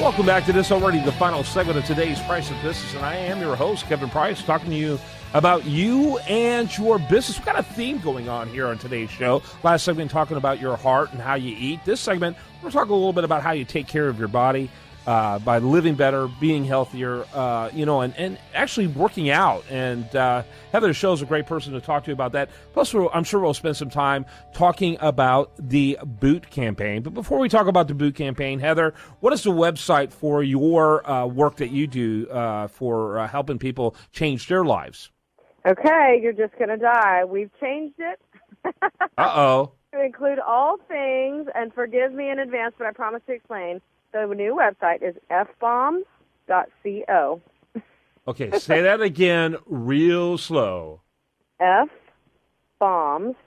Welcome back to this already the final segment of today's Price of Business, and I am your host, Kevin Price, talking to you about you and your business. We've got a theme going on here on today's show. Last segment talking about your heart and how you eat. This segment, we're talking a little bit about how you take care of your body by living better, being healthier, and actually working out. And Heather Sholl is a great person to talk to about that. Plus, I'm sure we'll spend some time talking about the boot campaign. But before we talk about the boot campaign, Heather, what is the website for your work that you do for helping people change their lives? Okay, you're just going to die. We've changed it. Uh-oh. To include all things, and forgive me in advance, but I promise to explain. The new website is fbombs.co. Okay, say that again real slow. fbombs.co.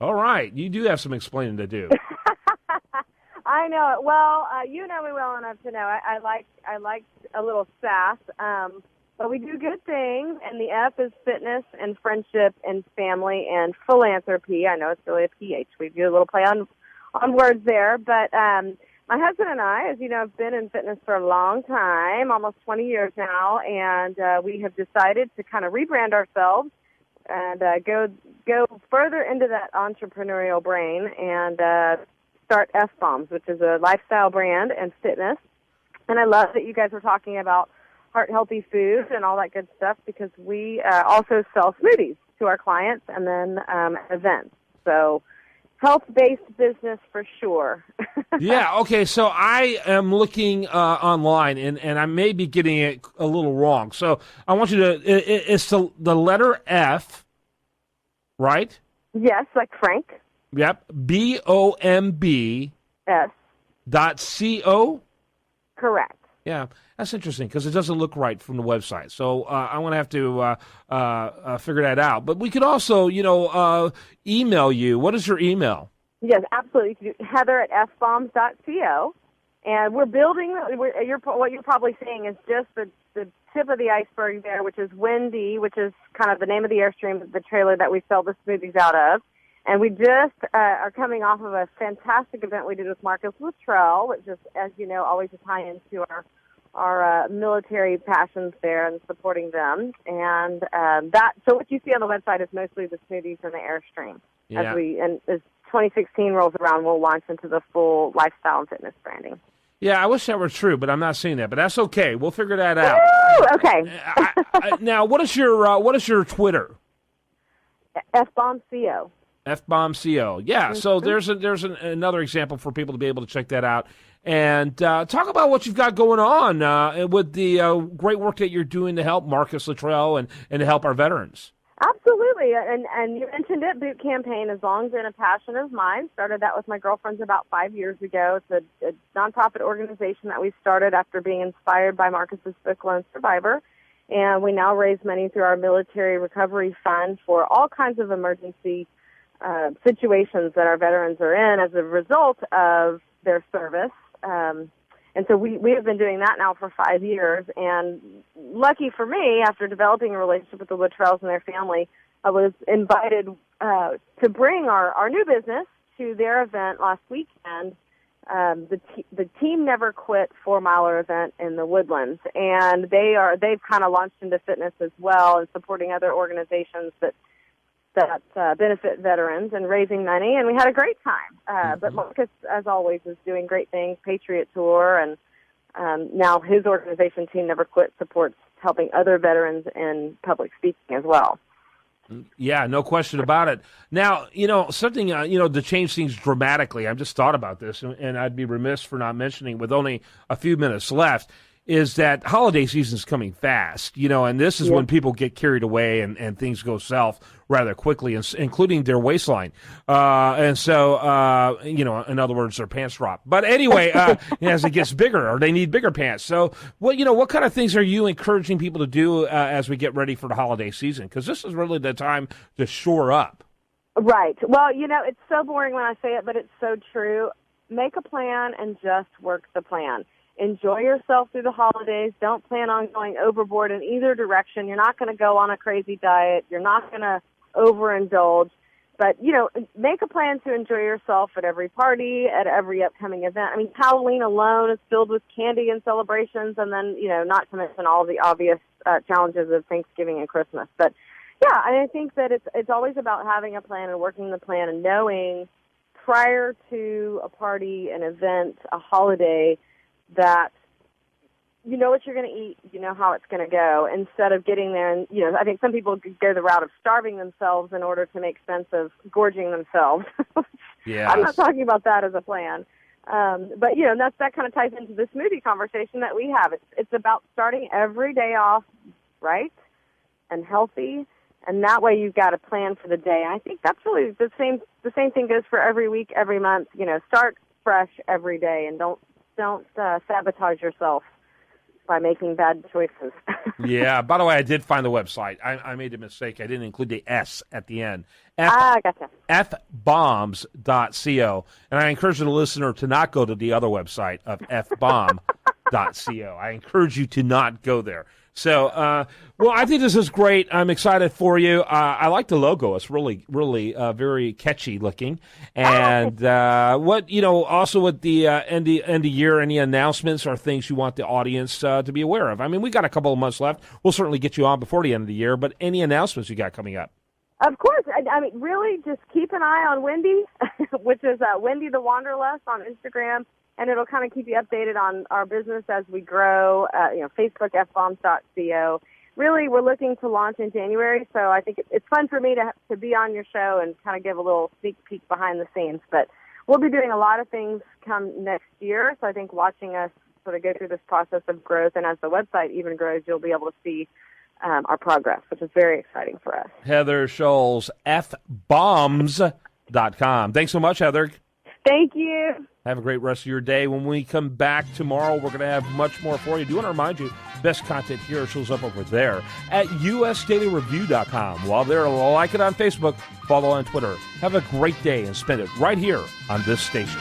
All right, you do have some explaining to do. I know it. Well, you know me well enough to know I like a little sass, but we do good things, and the F is fitness and friendship and family and philanthropy. I know it's really a PH. We do a little play on words there, but my husband and I, as you know, have been in fitness for a long time, almost 20 years now, and we have decided to kind of rebrand ourselves and go further into that entrepreneurial brain and start F-Bombs, which is a lifestyle brand and fitness. And I love that you guys were talking about heart-healthy food and all that good stuff, because we also sell smoothies to our clients and then events. So health-based business for sure. Yeah, okay, so I am looking online, and I may be getting it a little wrong. So I want you to, it's the letter F, right? Yes, like Frank. Yep, BOMB. S. .co? Correct. Yeah, that's interesting because it doesn't look right from the website. So I'm going to have to figure that out. But we could also, email you. What is your email? Yes, absolutely. You can do heather@fbombs.co. And we're building, what you're probably seeing is just the tip of the iceberg there, which is Windy, which is kind of the name of the Airstream, the trailer that we sell the smoothies out of. And we just are coming off of a fantastic event we did with Marcus Luttrell, which is, as you know, always a tie into our military passions there and supporting them. And so what you see on the website is mostly the smoothies and the Airstream. Yeah. As 2016 rolls around, we'll launch into the full lifestyle and fitness branding. Yeah, I wish that were true, but I'm not seeing that. But that's okay. We'll figure that out. Woo! Okay. Now, what is your Twitter? FBombCO. FBombCO. Yeah, so there's another example for people to be able to check that out. And talk about what you've got going on with the great work that you're doing to help Marcus Luttrell and to help our veterans. Absolutely. And you mentioned it, Boot Campaign has long been a passion of mine. Started that with my girlfriends about 5 years ago. It's a nonprofit organization that we started after being inspired by Marcus's book, Lone Survivor. And we now raise money through our military recovery fund for all kinds of emergency situations that our veterans are in as a result of their service. And so we have been doing that now for 5 years. And lucky for me, after developing a relationship with the Luttrells and their family, I was invited to bring our new business to their event last weekend, the Team Never Quit 4-miler event in the Woodlands. And they've kind of launched into fitness as well and supporting other organizations that benefit veterans and raising money, and we had a great time. But Marcus, as always, is doing great things, Patriot Tour, and now his organization, Team Never Quit, supports helping other veterans in public speaking as well. Yeah, no question about it. Now, something, to change things dramatically, I've just thought about this, and I'd be remiss for not mentioning with only a few minutes left, is that holiday season is coming fast, and this is when people get carried away and things go south rather quickly, including their waistline. And so, in other words, their pants drop. But anyway, as it gets bigger, or they need bigger pants. So, what kind of things are you encouraging people to do as we get ready for the holiday season? Because this is really the time to shore up. Right. Well, it's so boring when I say it, but it's so true. Make a plan and just work the plan. Enjoy yourself through the holidays. Don't plan on going overboard in either direction. You're not going to go on a crazy diet. You're not going to overindulge. But, make a plan to enjoy yourself at every party, at every upcoming event. I mean, Halloween alone is filled with candy and celebrations, and then, not to mention all the obvious challenges of Thanksgiving and Christmas. But, yeah, I think that it's always about having a plan and working the plan and knowing prior to a party, an event, a holiday, that you know what you're going to eat, you know how it's going to go, instead of getting there and, I think some people go the route of starving themselves in order to make sense of gorging themselves. Yeah, I'm not talking about that as a plan. But, that kind of ties into the smoothie conversation that we have. It's about starting every day off right and healthy, and that way you've got a plan for the day. And I think that's really the same thing goes for every week, every month. Start fresh every day and don't sabotage yourself by making bad choices. Yeah. By the way, I did find the website. I made a mistake. I didn't include the S at the end. Gotcha. fbombs.co. And I encourage the listener to not go to the other website of fbomb.co. I encourage you to not go there. So, well, I think this is great. I'm excited for you. I like the logo. It's really, really very catchy looking. And also with the end of year, any announcements or things you want the audience to be aware of? I mean, we got a couple of months left. We'll certainly get you on before the end of the year. But any announcements you got coming up? Of course. I mean, really, just keep an eye on Wendy, which is Wendy the Wanderlust on Instagram. And it'll kind of keep you updated on our business as we grow. Facebook, fbombs.co. Really, we're looking to launch in January, so I think it's fun for me to be on your show and kind of give a little sneak peek behind the scenes. But we'll be doing a lot of things come next year, so I think watching us sort of go through this process of growth, and as the website even grows, you'll be able to see our progress, which is very exciting for us. Heather Sholl, fbombs.com. Thanks so much, Heather. Thank you. Have a great rest of your day. When we come back tomorrow, we're going to have much more for you. I do want to remind you, best content here shows up over there at usdailyreview.com. While there, like it on Facebook, follow on Twitter. Have a great day and spend it right here on this station.